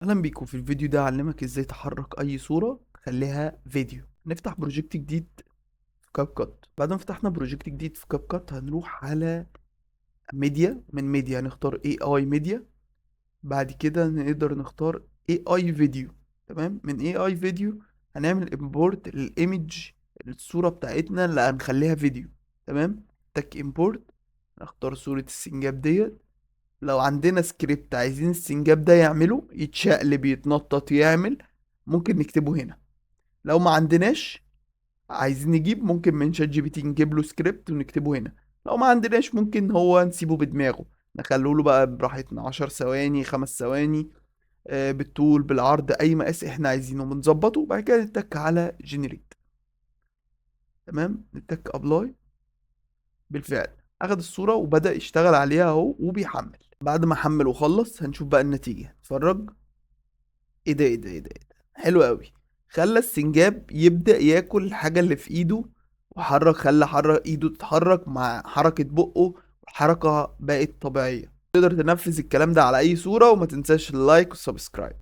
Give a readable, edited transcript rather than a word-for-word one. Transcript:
اهلا بيكم. في الفيديو ده هعلمك ازاي تحرك اي صورة تخليها فيديو. نفتح بروجكت جديد في كاب كات. بعد ما فتحنا بروجكت جديد في كاب كات هنروح على ميديا. من ميديا هنختار اي اي ميديا. بعد كده نقدر نختار اي اي فيديو. تمام. من اي اي فيديو هنعمل امبورت للايمج، الصورة بتاعتنا اللي هنخليها فيديو. تمام. تك امبورت. نختار صورة السنجاب ديت. لو عندنا سكريبت عايزين السنجاب ده يعمله، يتشقلب يتنطط يعمل، ممكن نكتبه هنا. لو ما عندناش، عايزين نجيب، ممكن من شات جي بي تي نجيب له سكريبت ونكتبه هنا. لو ما عندناش ممكن هو نسيبه بدماغه، نخلوا له بقى براحتنا 10 ثواني 5 ثواني، بالطول بالعرض اي مقاس احنا عايزينه بنظبطه. وبعد كده نتك على جنريت. تمام. نتك ابلاي. بالفعل اخد الصورة وبدأ يشتغل عليها اهو وبيحمل. بعد ما حمل وخلص هنشوف بقى النتيجة. اتفرج. ايه ده. حلو قوي. خلى السنجاب يبدأ ياكل الحاجة اللي في ايده، خلى حرك ايده تتحرك مع حركة بقه. الحركة بقت طبيعية. تقدر تنفذ الكلام ده على اي صورة، وما تنساش اللايك والسبسكرايب.